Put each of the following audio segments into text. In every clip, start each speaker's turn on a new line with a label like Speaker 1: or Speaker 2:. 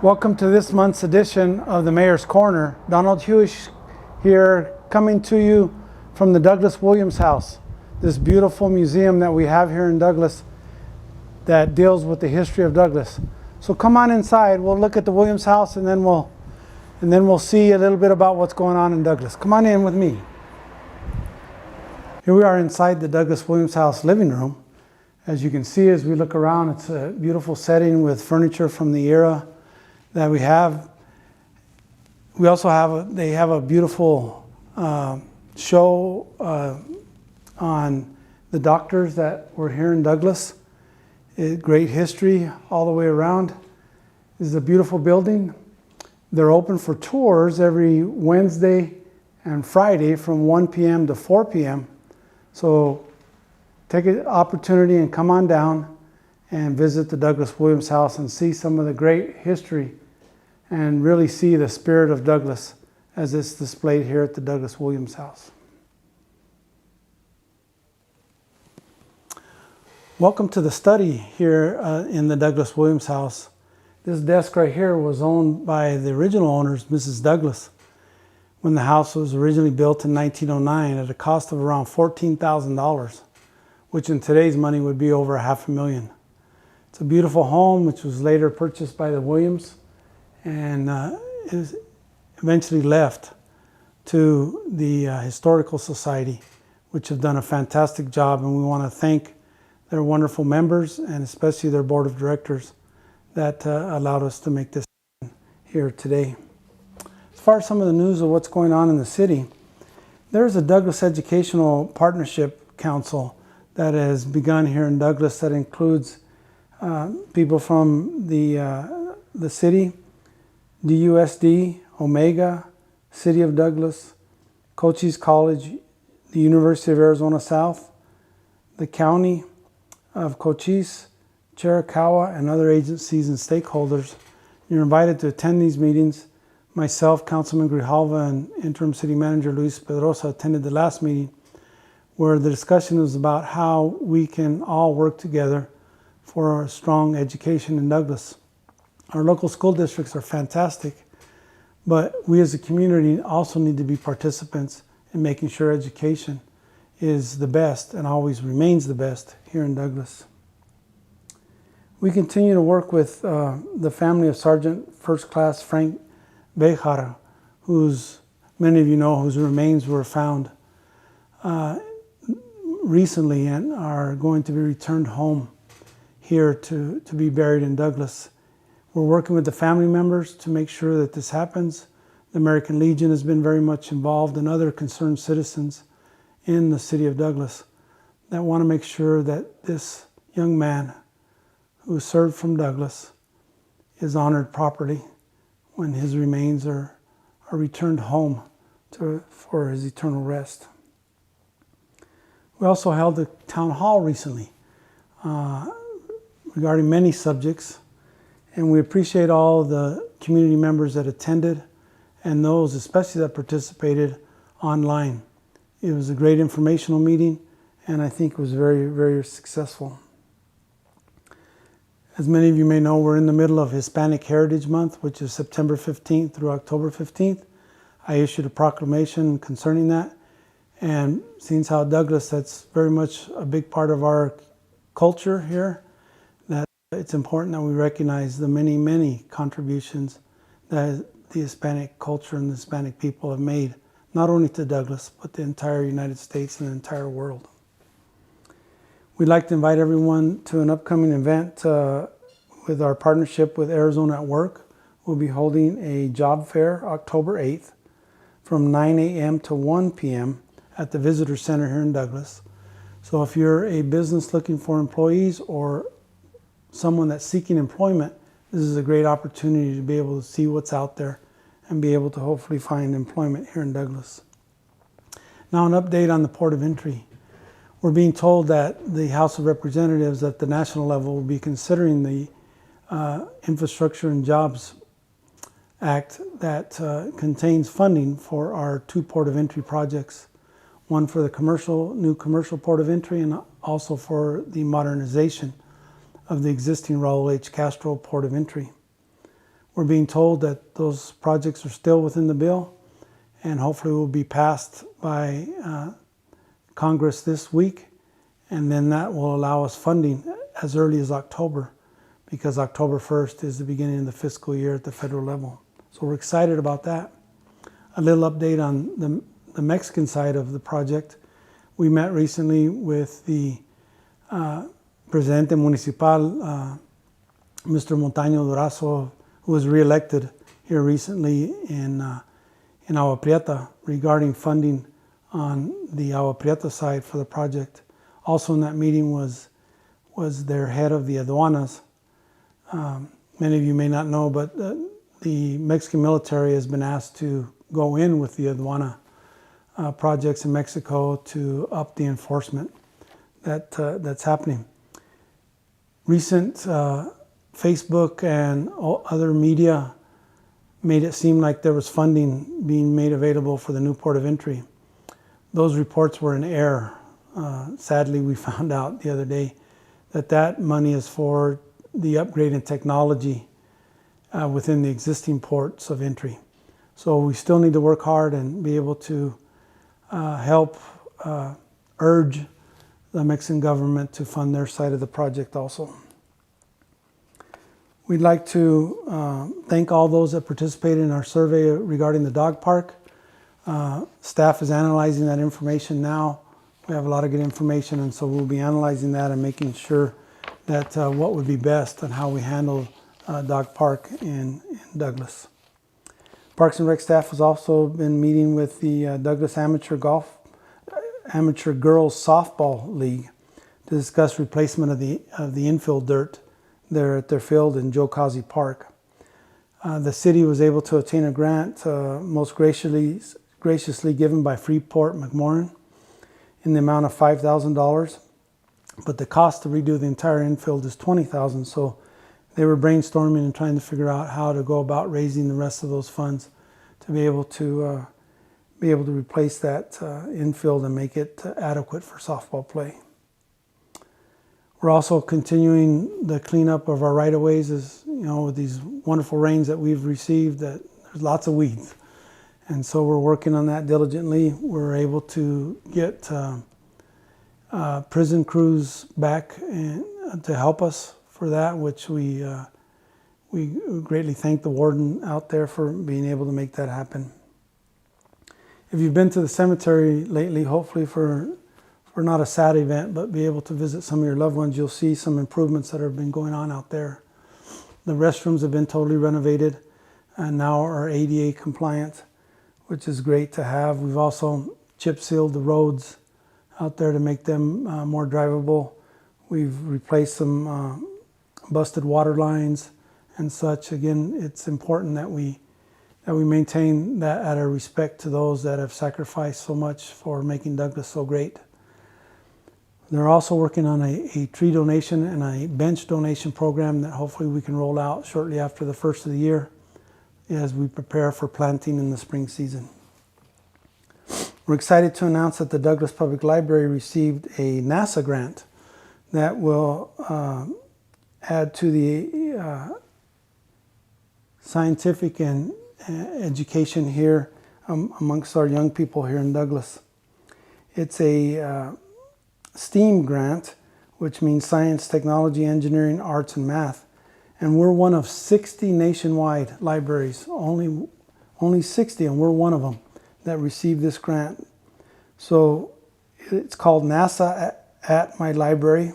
Speaker 1: Welcome to this month's edition of the Mayor's Corner. Donald Hewish here, coming to you from the Douglas Williams House, this beautiful museum that we have here in Douglas that deals with the history of Douglas. So come on inside, we'll look at the Williams House and then we'll see a little bit about what's going on in Douglas. Come on in with me. Here we are inside the Douglas Williams House living room. As you can see as we look around, it's a beautiful setting with furniture from the era that we have. We also have they have a beautiful show on the doctors that were here in Douglas. Great history all the way around. This is a beautiful building. They're open for tours every Wednesday and Friday from 1 p.m. to 4 p.m. So take an opportunity and come on down and visit the Douglas Williams House and see some of the great history and really see the spirit of Douglas as it's displayed here at the Douglas Williams House. Welcome to the study here in the Douglas Williams House. This desk right here was owned by the original owners, Mrs. Douglas, when the house was originally built in 1909 at a cost of around $14,000, which in today's money would be over $500,000. It's a beautiful home which was later purchased by the Williams and is eventually left to the Historical Society, which have done a fantastic job, and we want to thank their wonderful members and especially their board of directors that allowed us to make this here today. As far as some of the news of what's going on in the city, there's a Douglas Educational Partnership Council that has begun here in Douglas that includes people from the city, DUSD, Omega, City of Douglas, Cochise College, the University of Arizona South, the County of Cochise, Chiricahua, and other agencies and stakeholders. You're invited to attend these meetings. Myself, Councilman Grijalva, and Interim City Manager Luis Pedrosa attended the last meeting, where the discussion was about how we can all work together for a strong education in Douglas. Our local school districts are fantastic, but we as a community also need to be participants in making sure education is the best and always remains the best here in Douglas. We continue to work with the family of Sergeant First Class Frank Bejar, whose many of you know whose remains were found recently and are going to be returned home here to be buried in Douglas. We're working with the family members to make sure that this happens. The American Legion has been very much involved, and other concerned citizens in the city of Douglas that want to make sure that this young man who served from Douglas is honored properly when his remains are returned home for his eternal rest. We also held a town hall recently regarding many subjects, and we appreciate all the community members that attended and those especially that participated online. It was a great informational meeting, and I think it was very, very successful. As many of you may know, we're in the middle of Hispanic Heritage Month, which is September 15th through October 15th. I issued a proclamation concerning that, and seeing how Douglas, that's very much a big part of our culture here, that it's important that we recognize the many, many contributions that the Hispanic culture and the Hispanic people have made, not only to Douglas, but the entire United States and the entire world. We'd like to invite everyone to an upcoming event with our partnership with Arizona at Work. We'll be holding a job fair October 8th from 9 a.m. to 1 p.m. at the Visitor Center here in Douglas. So if you're a business looking for employees or someone that's seeking employment, this is a great opportunity to be able to see what's out there and be able to hopefully find employment here in Douglas. Now an update on the port of entry. We're being told that the House of Representatives at the national level will be considering the Infrastructure and Jobs Act that contains funding for our two port of entry projects, one for the new commercial port of entry and also for the modernization of the existing Raul H. Castro port of entry. We're being told that those projects are still within the bill and hopefully will be passed by Congress this week, and then that will allow us funding as early as October, because October 1st is the beginning of the fiscal year at the federal level. So we're excited about that. A little update on the Mexican side of the project. We met recently with the Presidente Municipal, Mr. Montaño Durazo, who was reelected here recently in Agua Prieta, regarding funding on the Agua Prieta side for the project. Also in that meeting was their head of the aduanas. Many of you may not know, but the Mexican military has been asked to go in with the aduana projects in Mexico to up the enforcement that's happening. Recent Facebook and other media made it seem like there was funding being made available for the new port of entry. Those reports were in error. Sadly, we found out the other day that money is for the upgrade in technology within the existing ports of entry. So we still need to work hard and be able to help urge the Mexican government to fund their side of the project also. We'd like to thank all those that participated in our survey regarding the dog park. Staff is analyzing that information now. We have a lot of good information, and so we'll be analyzing that and making sure that what would be best and how we handle dog park in Douglas. Parks and Rec staff has also been meeting with the Douglas Amateur Girls Softball League to discuss replacement of the infield dirt there at their field in Joe Causey Park. The city was able to obtain a grant most graciously given by Freeport McMoran in the amount of $5,000, but the cost to redo the entire infield is $20,000. So they were brainstorming and trying to figure out how to go about raising the rest of those funds to be able to replace that infield and make it adequate for softball play. We're also continuing the cleanup of our right-of-ways, as you know, with these wonderful rains that we've received. That there's lots of weeds, and so we're working on that diligently. We're able to get prison crews back to help us for that, which we greatly thank the warden out there for being able to make that happen. If you've been to the cemetery lately, hopefully for not a sad event, but be able to visit some of your loved ones, you'll see some improvements that have been going on out there. The restrooms have been totally renovated and now are ADA compliant, which is great to have. We've also chip sealed the roads out there to make them more drivable. We've replaced some busted water lines and such. Again, it's important that we maintain that out of respect to those that have sacrificed so much for making Douglas so great. They're also working on a tree donation and a bench donation program that hopefully we can roll out shortly after the first of the year as we prepare for planting in the spring season. We're excited to announce that the Douglas Public Library received a NASA grant that will add to the scientific and education here amongst our young people here in Douglas. It's a STEAM grant, which means science, technology, engineering, arts, and math. And we're one of 60 nationwide libraries, only 60, and we're one of them that received this grant. So it's called NASA at My Library.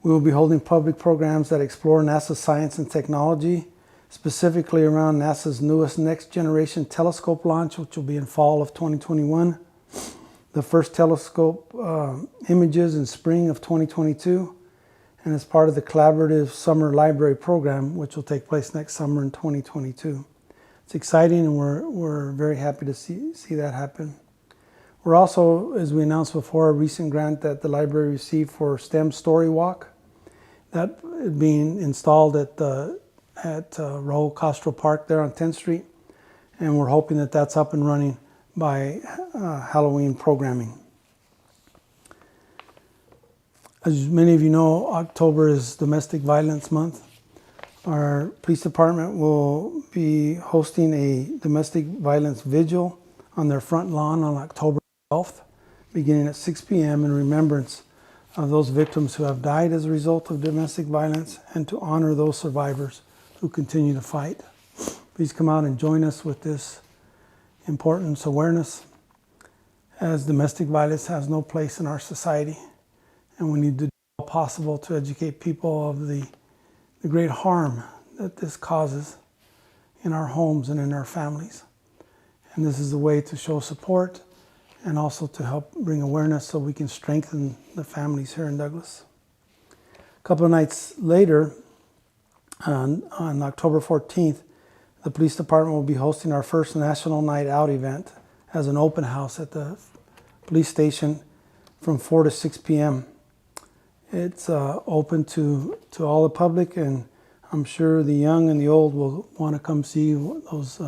Speaker 1: We will be holding public programs that explore NASA science and technology, specifically around NASA's newest Next Generation Telescope launch, which will be in fall of 2021. The first telescope images in spring of 2022, and as part of the collaborative summer library program, which will take place next summer in 2022. It's exciting, and we're very happy to see that happen. We're also, as we announced before, a recent grant that the library received for STEM Story Walk, that being installed at Raul Castro Park there on 10th Street, and we're hoping that that's up and running by Halloween programming. As many of you know, October is Domestic Violence Month. Our police department will be hosting a domestic violence vigil on their front lawn on October 12th, beginning at 6 p.m. in remembrance of those victims who have died as a result of domestic violence and to honor those survivors who continue to fight. Please come out and join us with this important awareness, as domestic violence has no place in our society, and we need to do all possible to educate people of the great harm that this causes in our homes and in our families. And this is a way to show support and also to help bring awareness so we can strengthen the families here in Douglas. A couple of nights later, on October 14th, the police department will be hosting our first National Night Out event as an open house at the police station from 4 to 6 p.m. It's open to all the public, and I'm sure the young and the old will want to come see those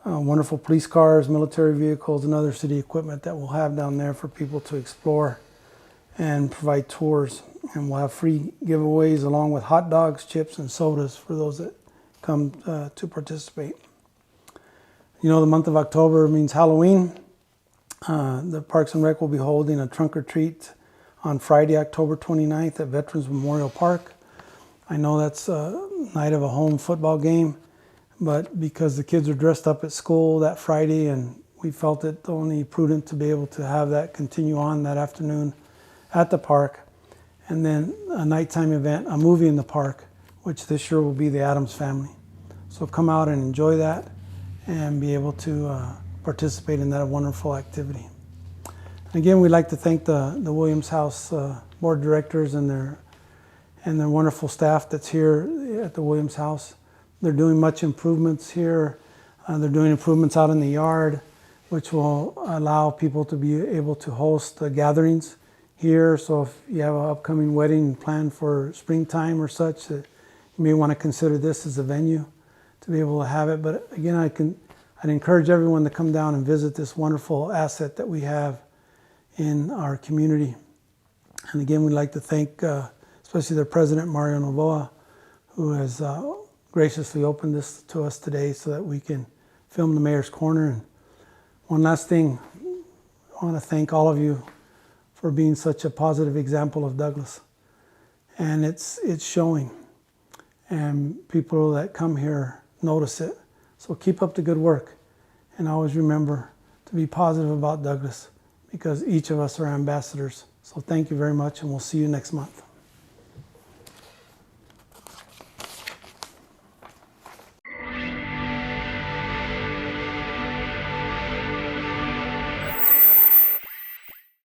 Speaker 1: wonderful police cars, military vehicles, and other city equipment that we'll have down there for people to explore and provide tours. And we'll have free giveaways along with hot dogs, chips, and sodas for those that come to participate. You know, the month of October means Halloween. The Parks and Rec will be holding a trunk or treat on Friday, October 29th at Veterans Memorial Park. I know that's a night of a home football game, but because the kids are dressed up at school that Friday, and we felt it only prudent to be able to have that continue on that afternoon at the park. And then a nighttime event, a movie in the park, which this year will be The Addams Family. So come out and enjoy that and be able to participate in that wonderful activity. And again, we'd like to thank the Williams House board of directors and their wonderful staff that's here at the Williams House. They're doing much improvements here. They're doing improvements out in the yard, which will allow people to be able to host gatherings here. So if you have an upcoming wedding planned for springtime or such, you may want to consider this as a venue to be able to have it. But again, I'd encourage everyone to come down and visit this wonderful asset that we have in our community. And again, we'd like to thank especially their president, Mario Novoa, who has graciously opened this to us today so that we can film the Mayor's Corner. And one last thing, I want to thank all of you for being such a positive example of Douglas. And it's showing. And people that come here notice it. So keep up the good work. And always remember to be positive about Douglas, because each of us are ambassadors. So thank you very much, and we'll see you next month.